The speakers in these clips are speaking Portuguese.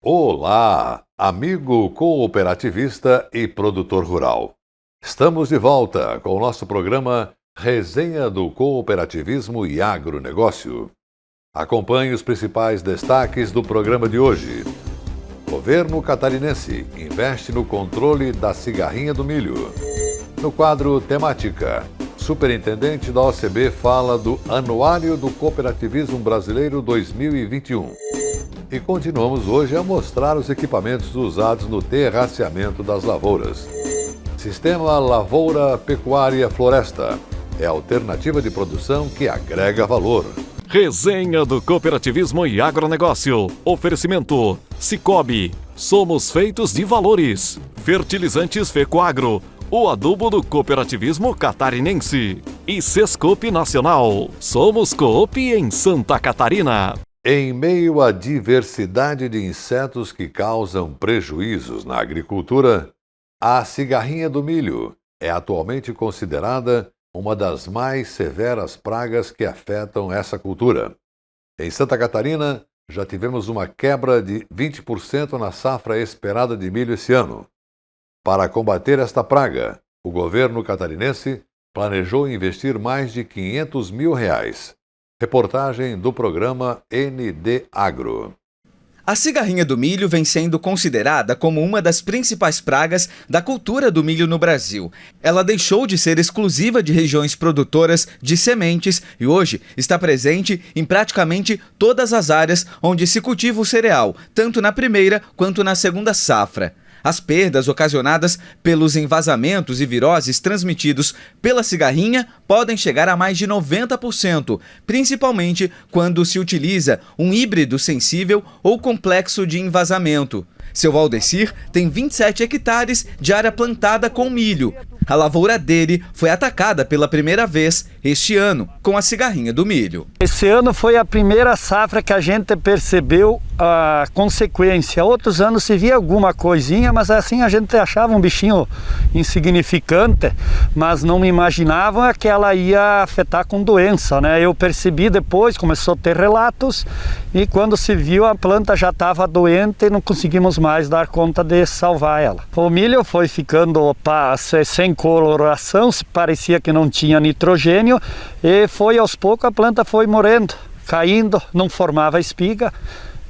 Olá, amigo cooperativista e produtor rural. Estamos de volta com o nosso programa Resenha do Cooperativismo e Agronegócio. Acompanhe os principais destaques do programa de hoje. Governo catarinense investe no controle da cigarrinha do milho. No quadro Temática, Superintendente da OCB fala do Anuário do Cooperativismo Brasileiro 2021. E continuamos hoje a mostrar os equipamentos usados no terraceamento das lavouras. Sistema Lavoura Pecuária Floresta é a alternativa de produção que agrega valor. Resenha do Cooperativismo e Agronegócio. Oferecimento Sicoob. Somos feitos de valores. Fertilizantes Fecoagro. O adubo do cooperativismo catarinense. E Sescope Nacional. Somos Coop em Santa Catarina. Em meio à diversidade de insetos que causam prejuízos na agricultura, a cigarrinha do milho é atualmente considerada uma das mais severas pragas que afetam essa cultura. Em Santa Catarina, já tivemos uma quebra de 20% na safra esperada de milho esse ano. Para combater esta praga, o governo catarinense planejou investir mais de R$500 mil. Reportagem do programa ND Agro. A cigarrinha do milho vem sendo considerada como uma das principais pragas da cultura do milho no Brasil. Ela deixou de ser exclusiva de regiões produtoras de sementes e hoje está presente em praticamente todas as áreas onde se cultiva o cereal, tanto na primeira quanto na segunda safra. As perdas ocasionadas pelos envasamentos e viroses transmitidos pela cigarrinha podem chegar a mais de 90%, principalmente quando se utiliza um híbrido sensível ou complexo de envasamento. Seu Valdecir tem 27 hectares de área plantada com milho. A lavoura dele foi atacada pela primeira vez este ano com a cigarrinha do milho. Esse ano foi a primeira safra que a gente percebeu a consequência. Outros anos se via alguma coisinha, mas assim a gente achava um bichinho insignificante, mas não imaginava que ela ia afetar com doença, né? Eu percebi depois, começou a ter relatos, e quando se viu a planta já estava doente e não conseguimos mais dar conta de salvar ela. O milho foi ficando sem coloração, parecia que não tinha nitrogênio, e foi aos poucos a planta foi morrendo, caindo, não formava espiga.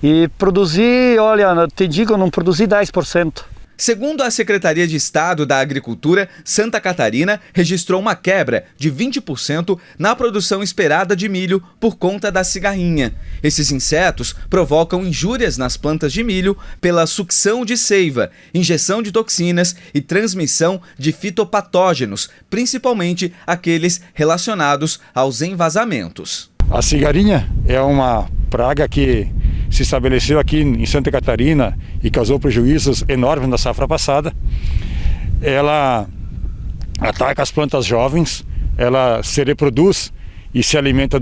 E produzi, olha, te digo, não produzi 10%. Segundo a Secretaria de Estado da Agricultura, Santa Catarina registrou uma quebra de 20% na produção esperada de milho por conta da cigarrinha. Esses insetos provocam injúrias nas plantas de milho pela sucção de seiva, injeção de toxinas e transmissão de fitopatógenos, principalmente aqueles relacionados aos envasamentos. A cigarrinha é uma praga que se estabeleceu aqui em Santa Catarina e causou prejuízos enormes na safra passada. Ela ataca as plantas jovens, ela se reproduz e se alimenta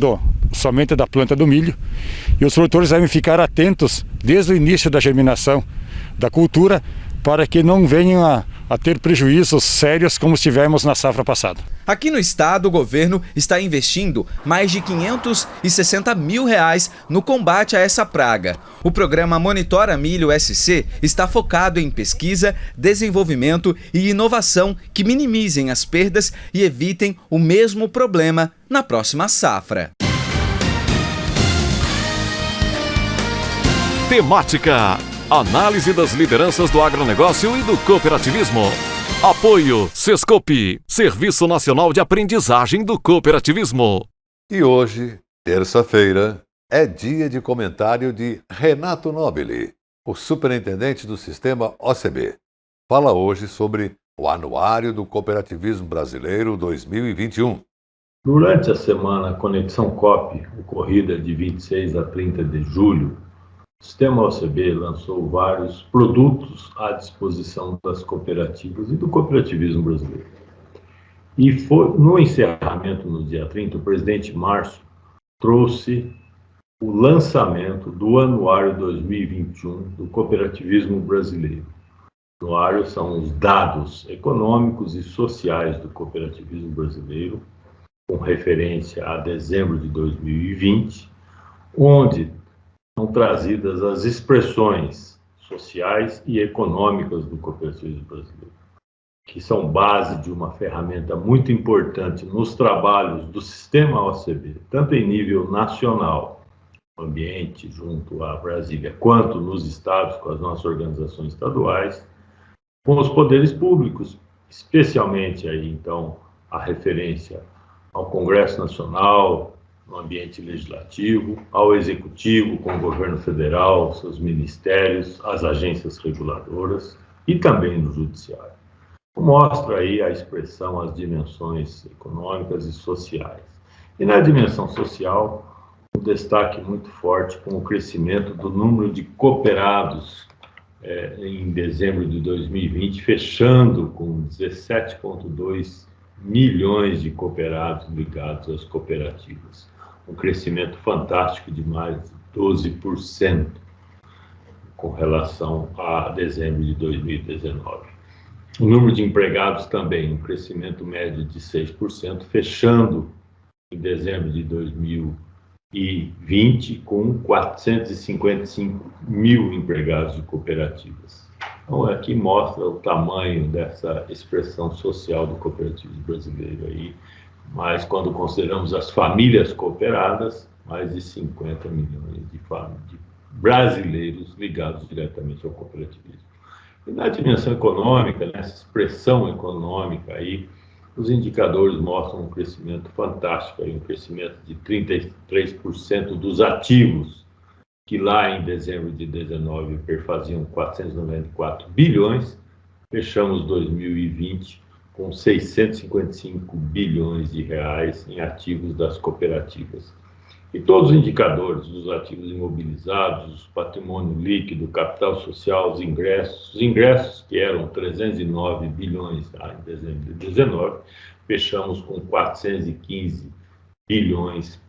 somente da planta do milho. E os produtores devem ficar atentos desde o início da germinação da cultura para que não venham a ter prejuízos sérios como tivemos na safra passada. Aqui no estado, o governo está investindo mais de R$560 mil no combate a essa praga. O programa Monitora Milho SC está focado em pesquisa, desenvolvimento e inovação que minimizem as perdas e evitem o mesmo problema na próxima safra. Temática. Análise das lideranças do agronegócio e do cooperativismo. Apoio Sescope, Serviço Nacional de Aprendizagem do Cooperativismo. E hoje, terça-feira, é dia de comentário de Renato Nobili, o superintendente do sistema OCB. Fala hoje sobre o Anuário do Cooperativismo Brasileiro 2021. Durante a semana Conexão COP, ocorrida de 26 a 30 de julho, o Sistema OCB lançou vários produtos à disposição das cooperativas e do cooperativismo brasileiro. E foi no encerramento, no dia 30, o presidente Márcio trouxe o lançamento do Anuário 2021 do cooperativismo brasileiro. O anuário são os dados econômicos e sociais do cooperativismo brasileiro, com referência a dezembro de 2020, onde são trazidas as expressões sociais e econômicas do cooperativismo brasileiro, que são base de uma ferramenta muito importante nos trabalhos do sistema OCB, tanto em nível nacional, ambiente, junto à Brasília, quanto nos estados, com as nossas organizações estaduais, com os poderes públicos, especialmente aí, então, a referência ao Congresso Nacional, no ambiente legislativo, ao Executivo, com o governo federal, seus ministérios, as agências reguladoras e também no Judiciário. Mostra aí a expressão, as dimensões econômicas e sociais. E na dimensão social, um destaque muito forte com o crescimento do número de cooperados em dezembro de 2020, fechando com 17,2 milhões de cooperados ligados às cooperativas. Um crescimento fantástico de mais de 12% com relação a dezembro de 2019. O número de empregados também, um crescimento médio de 6%, fechando em dezembro de 2020 com 455 mil empregados de cooperativas. Então, aqui mostra o tamanho dessa expressão social do cooperativismo brasileiro aí, mas quando consideramos as famílias cooperadas, mais de 50 milhões de brasileiros ligados diretamente ao cooperativismo. E na dimensão econômica, nessa expressão econômica aí, os indicadores mostram um crescimento fantástico, aí, um crescimento de 33% dos ativos, que lá em dezembro de 2019 perfaziam 494 bilhões, fechamos 2020 com 655 bilhões de reais em ativos das cooperativas. E todos os indicadores dos ativos imobilizados, patrimônio líquido, capital social, os ingressos que eram 309 bilhões lá em dezembro de 2019, fechamos com 415 bilhões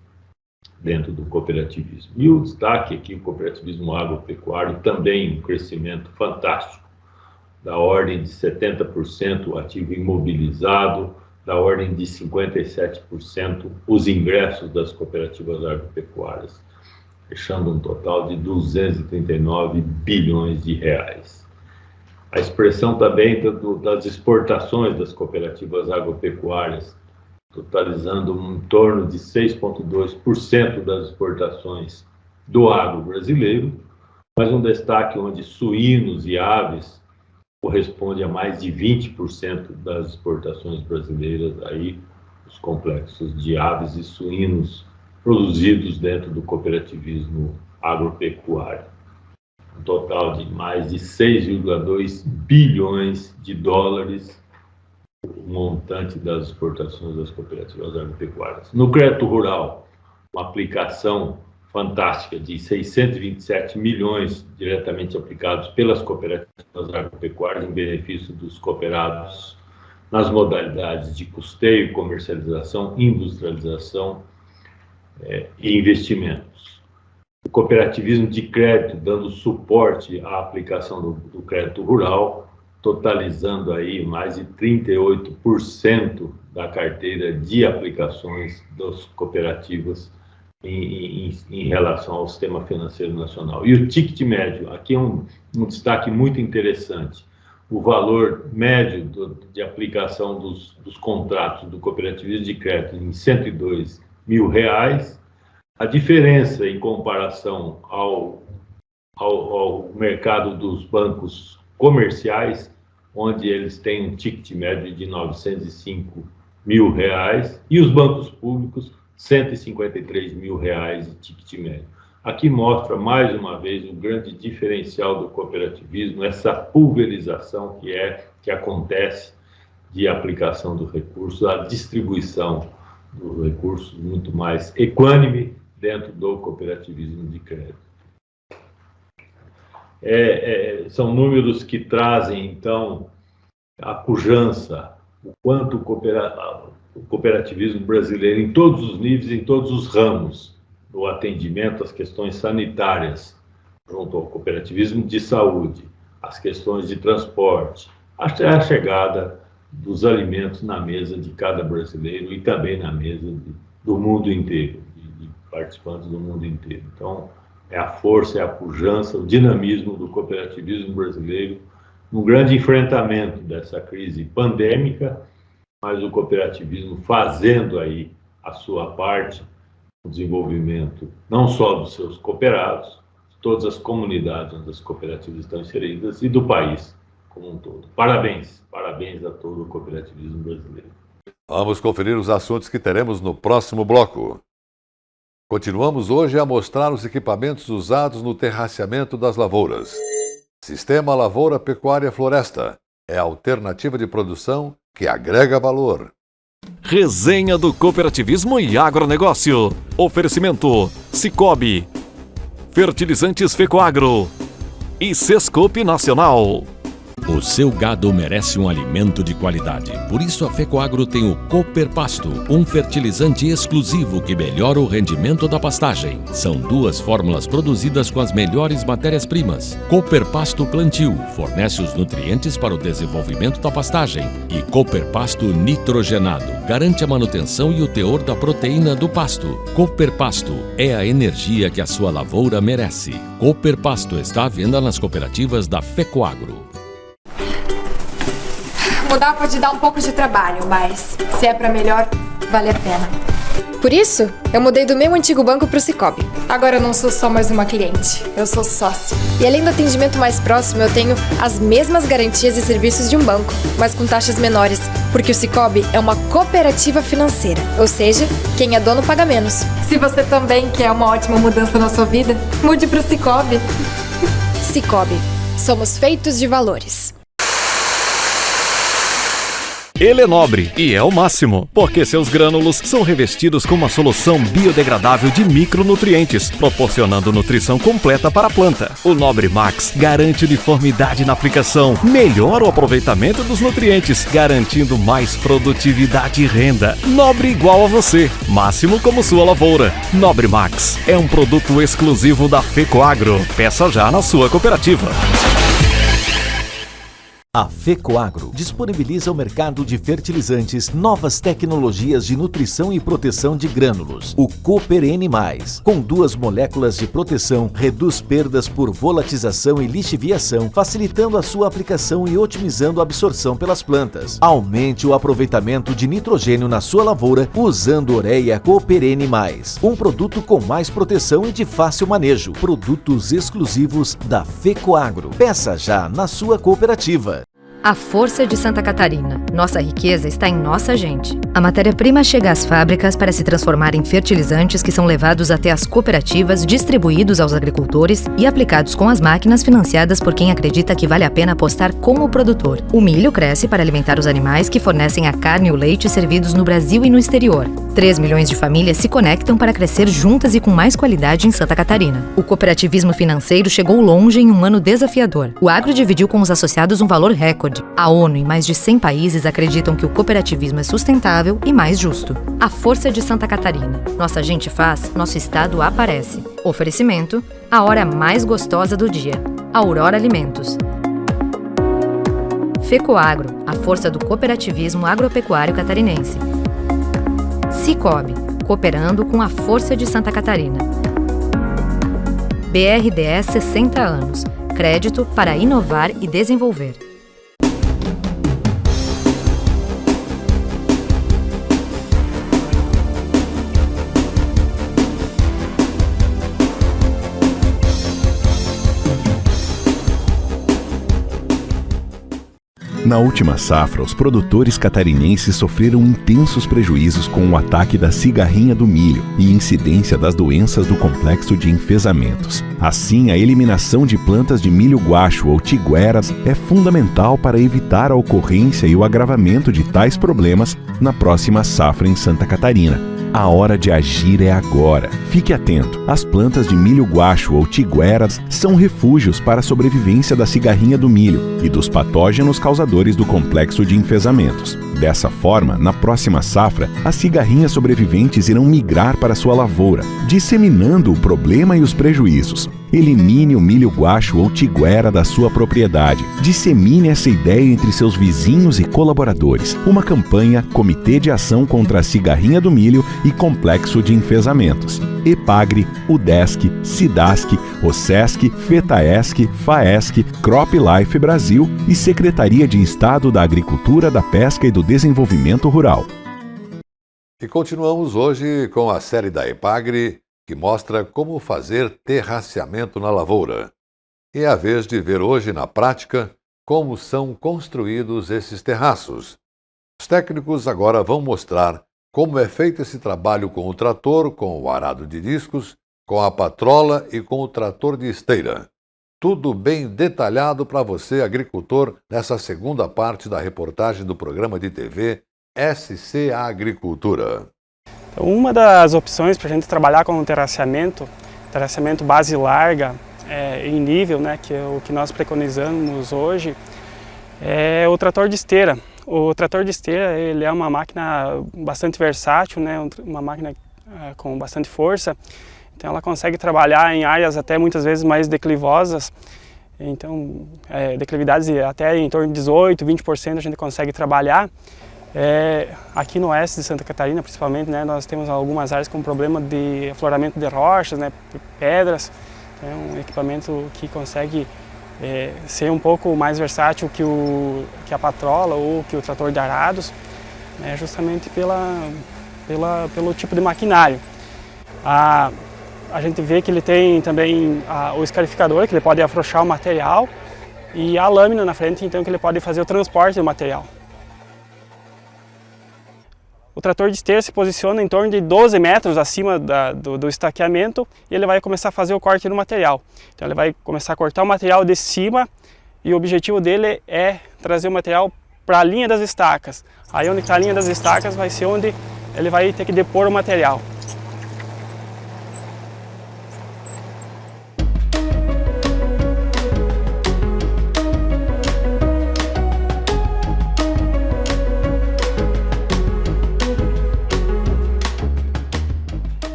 dentro do cooperativismo. E o destaque aqui, o cooperativismo agropecuário, também um crescimento fantástico, da ordem de 70% o ativo imobilizado, da ordem de 57% os ingressos das cooperativas agropecuárias, fechando um total de 239 bilhões de reais. A expressão também das exportações das cooperativas agropecuárias, totalizando em torno de 6,2% das exportações do agro brasileiro, mas um destaque onde suínos e aves corresponde a mais de 20% das exportações brasileiras, aí os complexos de aves e suínos produzidos dentro do cooperativismo agropecuário. Um total de mais de 6,2 bilhões de dólares, o montante das exportações das cooperativas agropecuárias. No crédito rural, uma aplicação fantástica de 627 milhões diretamente aplicados pelas cooperativas agropecuárias em benefício dos cooperados nas modalidades de custeio, comercialização, industrialização e investimentos. O cooperativismo de crédito dando suporte à aplicação do crédito rural, totalizando aí mais de 38% da carteira de aplicações das cooperativas em relação ao sistema financeiro nacional. E o ticket médio, aqui é um destaque muito interessante. O valor médio de aplicação dos contratos do cooperativismo de crédito em R$102 mil. A diferença em comparação ao mercado dos bancos comerciais, onde eles têm um ticket médio de R$905 mil, e os bancos públicos, R$153 mil de ticket médio. Aqui mostra, mais uma vez, o grande diferencial do cooperativismo, essa pulverização que acontece de aplicação do recurso, a distribuição do recurso muito mais equânime dentro do cooperativismo de crédito. São números que trazem, então, a pujança, o quanto o cooperativismo brasileiro, em todos os níveis, em todos os ramos, no atendimento às questões sanitárias, junto ao cooperativismo de saúde, as questões de transporte, até a chegada dos alimentos na mesa de cada brasileiro e também na mesa do mundo inteiro, de participantes do mundo inteiro. Então, é a força, é a pujança, o dinamismo do cooperativismo brasileiro no grande enfrentamento dessa crise pandêmica, mas o cooperativismo fazendo aí a sua parte no desenvolvimento não só dos seus cooperados, de todas as comunidades onde as cooperativas estão inseridas e do país como um todo. Parabéns a todo o cooperativismo brasileiro. Vamos conferir os assuntos que teremos no próximo bloco. Continuamos hoje a mostrar os equipamentos usados no terraceamento das lavouras. Sistema Lavoura Pecuária Floresta é a alternativa de produção que agrega valor. Resenha do Cooperativismo e Agronegócio. Oferecimento: Cicobi, Fertilizantes Fecoagro e Sescope Nacional. O seu gado merece um alimento de qualidade. Por isso a Fecoagro tem o Cooper Pasto, um fertilizante exclusivo que melhora o rendimento da pastagem. São 2 fórmulas produzidas com as melhores matérias-primas. Cooper Pasto Plantio fornece os nutrientes para o desenvolvimento da pastagem. E Cooper Pasto Nitrogenado garante a manutenção e o teor da proteína do pasto. Cooper Pasto é a energia que a sua lavoura merece. Cooper Pasto está à venda nas cooperativas da Fecoagro. Mudar pode dar um pouco de trabalho, mas se é pra melhor, vale a pena. Por isso, eu mudei do meu antigo banco pro Cicobi. Agora eu não sou só mais uma cliente, eu sou sócia. E além do atendimento mais próximo, eu tenho as mesmas garantias e serviços de um banco, mas com taxas menores, porque o Cicobi é uma cooperativa financeira, ou seja, quem é dono paga menos. Se você também quer uma ótima mudança na sua vida, mude pro Cicobi. Cicobi, somos feitos de valores. Ele é nobre e é o máximo, porque seus grânulos são revestidos com uma solução biodegradável de micronutrientes, proporcionando nutrição completa para a planta. O Nobre Max garante uniformidade na aplicação, melhora o aproveitamento dos nutrientes, garantindo mais produtividade e renda. Nobre igual a você, máximo como sua lavoura. Nobre Max é um produto exclusivo da Fecoagro. Peça já na sua cooperativa. A Fecoagro disponibiliza ao mercado de fertilizantes novas tecnologias de nutrição e proteção de grânulos. O Cooper N+, com 2 moléculas de proteção, reduz perdas por volatização e lixiviação, facilitando a sua aplicação e otimizando a absorção pelas plantas. Aumente o aproveitamento de nitrogênio na sua lavoura usando Ureia Cooper N+, um produto com mais proteção e de fácil manejo. Produtos exclusivos da Fecoagro. Peça já na sua cooperativa. A força de Santa Catarina. Nossa riqueza está em nossa gente. A matéria-prima chega às fábricas para se transformar em fertilizantes que são levados até as cooperativas, distribuídos aos agricultores e aplicados com as máquinas financiadas por quem acredita que vale a pena apostar com o produtor. O milho cresce para alimentar os animais que fornecem a carne e o leite servidos no Brasil e no exterior. 3 milhões de famílias se conectam para crescer juntas e com mais qualidade em Santa Catarina. O cooperativismo financeiro chegou longe em um ano desafiador. O agro dividiu com os associados um valor recorde. A ONU e mais de 100 países acreditam que o cooperativismo é sustentável e mais justo. A força de Santa Catarina. Nossa gente faz, nosso estado aparece. Oferecimento: a hora mais gostosa do dia. Aurora Alimentos. Fecoagro, a força do cooperativismo agropecuário catarinense. Cicobi, cooperando com a força de Santa Catarina. BRDS 60 anos. Crédito para inovar e desenvolver. Na última safra, os produtores catarinenses sofreram intensos prejuízos com o ataque da cigarrinha do milho e incidência das doenças do complexo de enfezamentos. Assim, a eliminação de plantas de milho guacho ou tigueras é fundamental para evitar a ocorrência e o agravamento de tais problemas na próxima safra em Santa Catarina. A hora de agir é agora. Fique atento. As plantas de milho guacho ou tigueras são refúgios para a sobrevivência da cigarrinha do milho e dos patógenos causadores do complexo de enfezamentos. Dessa forma, na próxima safra, as cigarrinhas sobreviventes irão migrar para sua lavoura, disseminando o problema e os prejuízos. Elimine o milho guacho ou tiguera da sua propriedade. Dissemine essa ideia entre seus vizinhos e colaboradores. Uma campanha Comitê de Ação contra a Cigarrinha do Milho e Complexo de Enfesamentos. EPAGRE, UDESC, SIDASC, OSESC, FETAESC, FAESC, CropLife Brasil e Secretaria de Estado da Agricultura, da Pesca e do Desenvolvimento Rural. E continuamos hoje com a série da EPAGRE, que mostra como fazer terraceamento na lavoura. E é a vez de ver hoje na prática como são construídos esses terraços. Os técnicos agora vão mostrar como é feito esse trabalho com o trator, com o arado de discos, com a patrola e com o trator de esteira. Tudo bem detalhado para você, agricultor, nessa segunda parte da reportagem do programa de TV SC Agricultura. Uma das opções para a gente trabalhar com o terraceamento base larga em nível, né, que é o que nós preconizamos hoje, é o trator de esteira. O trator de esteira ele é uma máquina bastante versátil, né, uma máquina com bastante força, então ela consegue trabalhar em áreas até muitas vezes mais declivosas, então declividades até em torno de 18, 20% a gente consegue trabalhar. Aqui no oeste de Santa Catarina, principalmente, né, nós temos algumas áreas com problema de afloramento de rochas, né, pedras. É um equipamento que consegue ser um pouco mais versátil que a patrola ou que o trator de arados, né, justamente pelo tipo de maquinário. A gente vê que ele tem também o escarificador, que ele pode afrouxar o material, e a lâmina na frente, então, que ele pode fazer o transporte do material. O trator de esteira se posiciona em torno de 12 metros acima do estaqueamento e ele vai começar a fazer o corte do material. Então ele vai começar a cortar o material de cima e o objetivo dele é trazer o material para a linha das estacas. Aí onde está a linha das estacas vai ser onde ele vai ter que depor o material.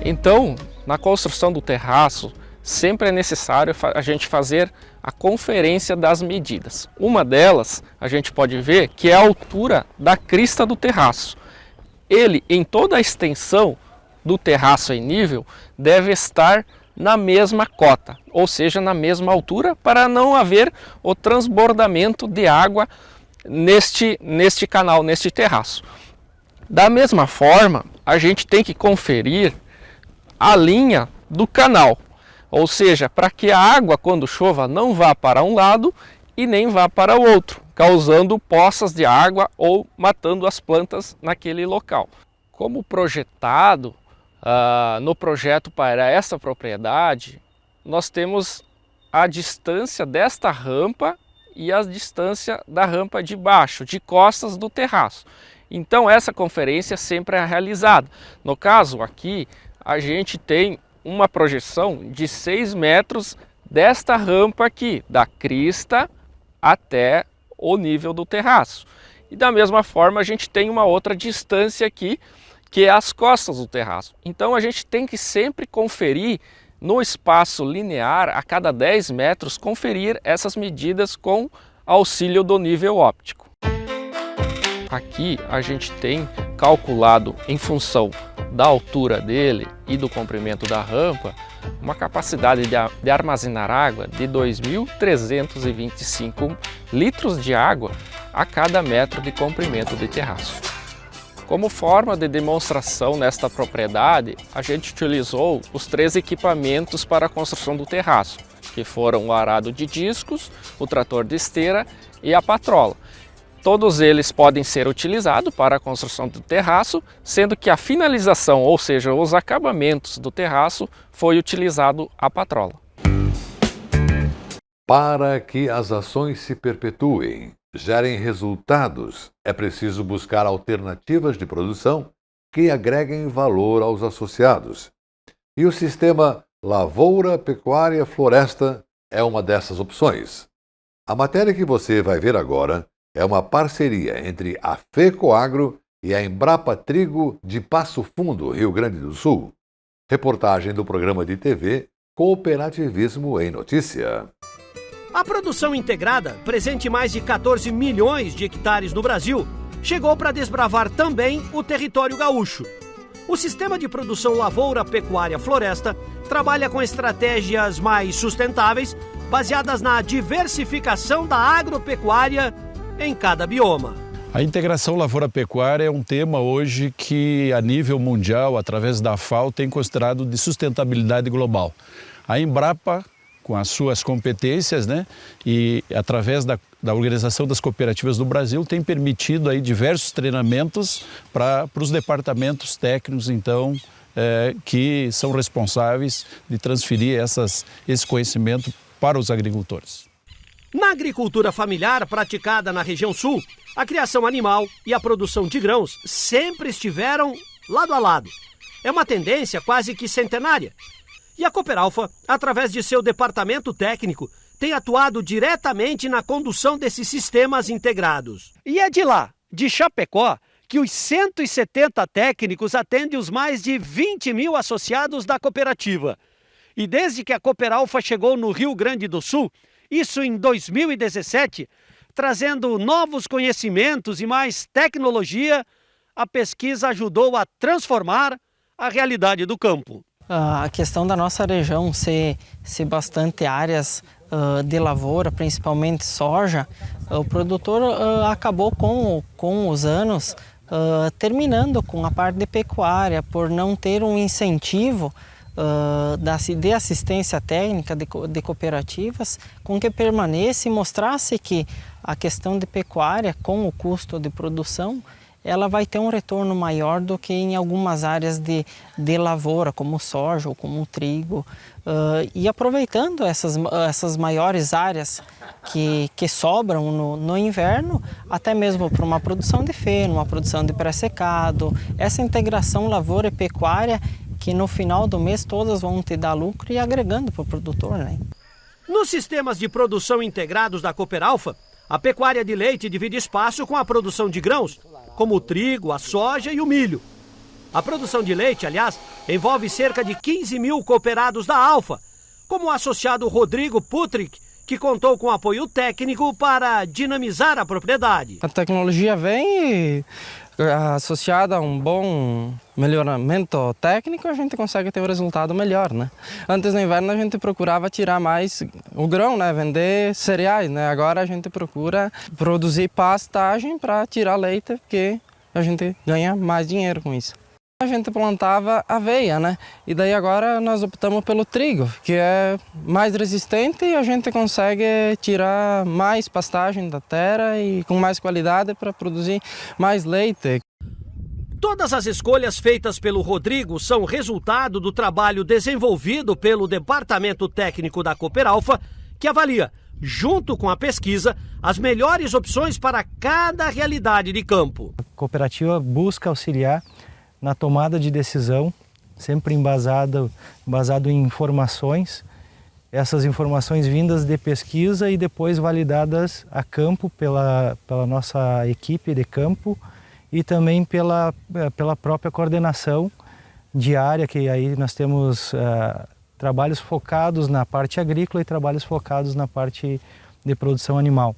Então, na construção do terraço, sempre é necessário a gente fazer a conferência das medidas. Uma delas, a gente pode ver que é a altura da crista do terraço. Ele, em toda a extensão do terraço em nível, deve estar na mesma cota, ou seja, na mesma altura, para não haver o transbordamento de água neste canal, neste terraço. Da mesma forma, a gente tem que conferir a linha do canal, ou seja, para que a água, quando chova, não vá para um lado e nem vá para o outro, causando poças de água ou matando as plantas naquele local. Como projetado no projeto para essa propriedade, nós temos a distância desta rampa e a distância da rampa de baixo, de costas do terraço. Então essa conferência sempre é realizada. No caso aqui, a gente tem uma projeção de 6 metros desta rampa aqui, da crista até o nível do terraço. E da mesma forma a gente tem uma outra distância aqui, que é as costas do terraço. Então a gente tem que sempre conferir no espaço linear, a cada 10 metros, conferir essas medidas com auxílio do nível óptico. Aqui a gente tem calculado em função da altura dele e do comprimento da rampa, uma capacidade de armazenar água de 2.325 litros de água a cada metro de comprimento de terraço. Como forma de demonstração nesta propriedade, a gente utilizou os 3 equipamentos para a construção do terraço, que foram o arado de discos, o trator de esteira e a patrola. Todos eles podem ser utilizados para a construção do terraço, sendo que a finalização, ou seja, os acabamentos do terraço, foi utilizado a patrola. Para que as ações se perpetuem, gerem resultados, é preciso buscar alternativas de produção que agreguem valor aos associados. E o sistema Lavoura, Pecuária, Floresta é uma dessas opções. A matéria que você vai ver agora é uma parceria entre a FECOAGRO e a Embrapa Trigo de Passo Fundo, Rio Grande do Sul. Reportagem do programa de TV Cooperativismo em Notícia. A produção integrada, presente em mais de 14 milhões de hectares no Brasil, chegou para desbravar também o território gaúcho. O sistema de produção lavoura-pecuária-floresta trabalha com estratégias mais sustentáveis, baseadas na diversificação da agropecuária em cada bioma. A integração lavoura-pecuária é um tema hoje que, a nível mundial, através da FAO, tem considerado de sustentabilidade global. A Embrapa, com as suas competências, e através da Organização das Cooperativas do Brasil, tem permitido aí diversos treinamentos para os departamentos técnicos, então, que são responsáveis de transferir esse conhecimento para os agricultores. Na agricultura familiar praticada na região sul, a criação animal e a produção de grãos sempre estiveram lado a lado. É uma tendência quase que centenária. E a Cooperalfa, através de seu departamento técnico, tem atuado diretamente na condução desses sistemas integrados. E é de lá, de Chapecó, que os 170 técnicos atendem os mais de 20 mil associados da cooperativa. E desde que a Cooperalfa chegou no Rio Grande do Sul, isso em 2017, trazendo novos conhecimentos e mais tecnologia, a pesquisa ajudou a transformar a realidade do campo. A questão da nossa região ser bastante áreas de lavoura, principalmente soja, o produtor acabou com os anos terminando com a parte de pecuária, por não ter um incentivo de assistência técnica de cooperativas, com que permanece e mostrasse que a questão de pecuária, com o custo de produção, ela vai ter um retorno maior do que em algumas áreas de lavoura, como soja ou como trigo. E aproveitando essas maiores áreas que sobram no inverno, até mesmo para uma produção de feno, uma produção de pré-secado, essa integração lavoura e pecuária, que no final do mês todas vão te dar lucro e agregando para o produtor, Nos sistemas de produção integrados da Cooperalfa, a pecuária de leite divide espaço com a produção de grãos, como o trigo, a soja e o milho. A produção de leite, aliás, envolve cerca de 15 mil cooperados da Alfa, como o associado Rodrigo Putrick, que contou com apoio técnico para dinamizar a propriedade. A tecnologia vem associada a um bom melhoramento técnico, a gente consegue ter um resultado melhor, Antes no inverno a gente procurava tirar mais o grão, vender cereais, Agora a gente procura produzir pastagem para tirar leite, porque a gente ganha mais dinheiro com isso. A gente plantava aveia, E daí agora nós optamos pelo trigo, que é mais resistente e a gente consegue tirar mais pastagem da terra e com mais qualidade para produzir mais leite. Todas as escolhas feitas pelo Rodrigo são resultado do trabalho desenvolvido pelo Departamento Técnico da Cooperalfa, que avalia, junto com a pesquisa, as melhores opções para cada realidade de campo. A cooperativa busca auxiliar na tomada de decisão, sempre embasado em informações, essas informações vindas de pesquisa e depois validadas a campo pela nossa equipe de campo e também pela própria coordenação diária, que aí nós temos trabalhos focados na parte agrícola e trabalhos focados na parte de produção animal.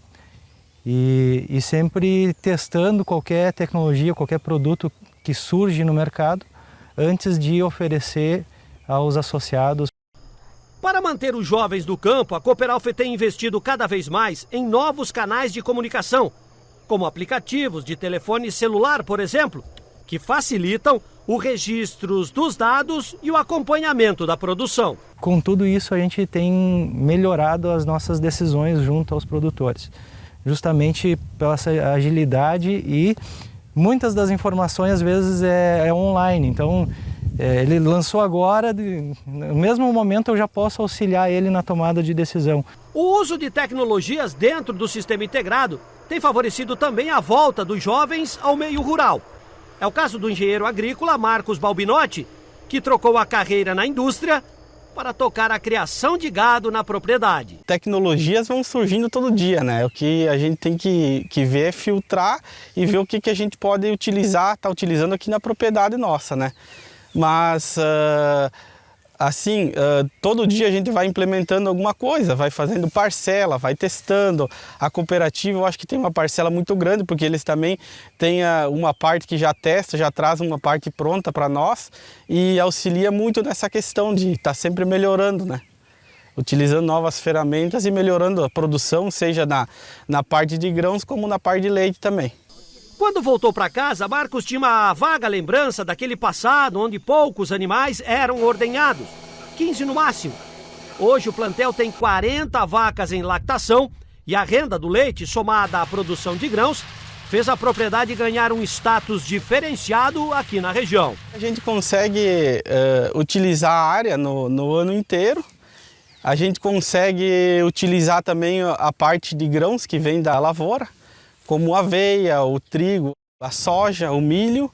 E sempre testando qualquer tecnologia, qualquer produto que surge no mercado antes de oferecer aos associados. Para manter os jovens do campo, a Cooperalfa tem investido cada vez mais em novos canais de comunicação, como aplicativos de telefone celular, por exemplo, que facilitam o registro dos dados e o acompanhamento da produção. Com tudo isso, a gente tem melhorado as nossas decisões junto aos produtores, justamente pela essa agilidade e muitas das informações às vezes é online, então ele lançou agora, no mesmo momento eu já posso auxiliar ele na tomada de decisão. O uso de tecnologias dentro do sistema integrado tem favorecido também a volta dos jovens ao meio rural. É o caso do engenheiro agrícola Marcos Balbinotti, que trocou a carreira na indústria para tocar a criação de gado na propriedade. Tecnologias vão surgindo todo dia, O que a gente tem que ver, filtrar e ver o que a gente pode utilizar, tá utilizando aqui na propriedade nossa, Mas Assim, todo dia a gente vai implementando alguma coisa, vai fazendo parcela, vai testando. A cooperativa, eu acho que tem uma parcela muito grande, porque eles também têm uma parte que já testa, já traz uma parte pronta para nós e auxilia muito nessa questão de estar sempre melhorando, né? Utilizando novas ferramentas e melhorando a produção, seja na parte de grãos como na parte de leite também. Quando voltou para casa, Marcos tinha uma vaga lembrança daquele passado onde poucos animais eram ordenhados, 15 no máximo. Hoje o plantel tem 40 vacas em lactação e a renda do leite, somada à produção de grãos, fez a propriedade ganhar um status diferenciado aqui na região. A gente consegue utilizar a área no ano inteiro. A gente consegue utilizar também a parte de grãos que vem da lavoura, como a aveia, o trigo, a soja, o milho.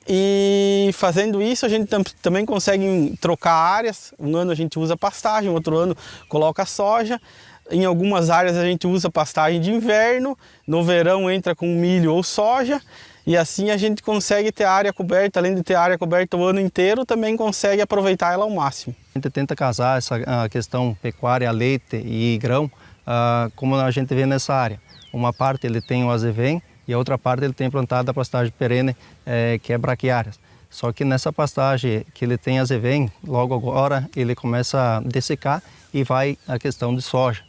E fazendo isso a gente também consegue trocar áreas. Um ano a gente usa pastagem, outro ano coloca soja. Em algumas áreas a gente usa pastagem de inverno, no verão entra com milho ou soja. E assim a gente consegue ter a área coberta, além de ter a área coberta o ano inteiro, também consegue aproveitar ela ao máximo. A gente tenta casar essa questão pecuária, leite e grão, como a gente vê nessa área. Uma parte ele tem o azevém e a outra parte ele tem plantado a pastagem perene, que é braquiárias. Só que nessa pastagem que ele tem azevém, logo agora ele começa a dessecar e vai a questão de soja.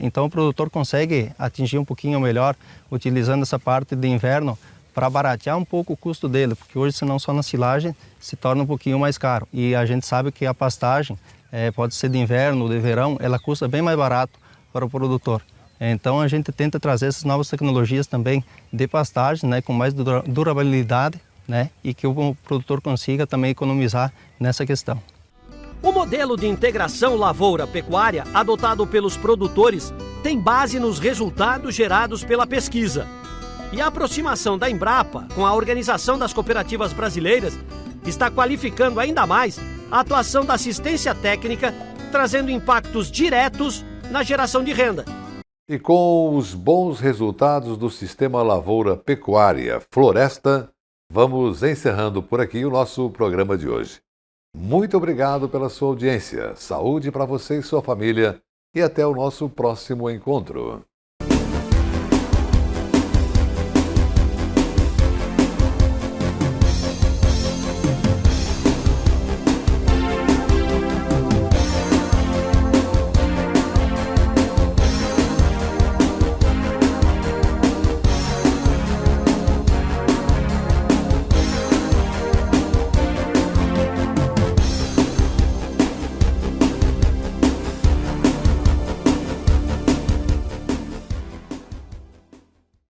Então o produtor consegue atingir um pouquinho melhor utilizando essa parte de inverno para baratear um pouco o custo dele, porque hoje senão só na silagem se torna um pouquinho mais caro. E a gente sabe que a pastagem, pode ser de inverno ou de verão, ela custa bem mais barato para o produtor. Então a gente tenta trazer essas novas tecnologias também de pastagem, né, com mais durabilidade, né, e que o produtor consiga também economizar nessa questão. O modelo de integração lavoura-pecuária adotado pelos produtores tem base nos resultados gerados pela pesquisa. E a aproximação da Embrapa com a Organização das Cooperativas Brasileiras está qualificando ainda mais a atuação da assistência técnica, trazendo impactos diretos na geração de renda. E com os bons resultados do Sistema Lavoura Pecuária Floresta, vamos encerrando por aqui o nosso programa de hoje. Muito obrigado pela sua audiência, saúde para você e sua família e até o nosso próximo encontro.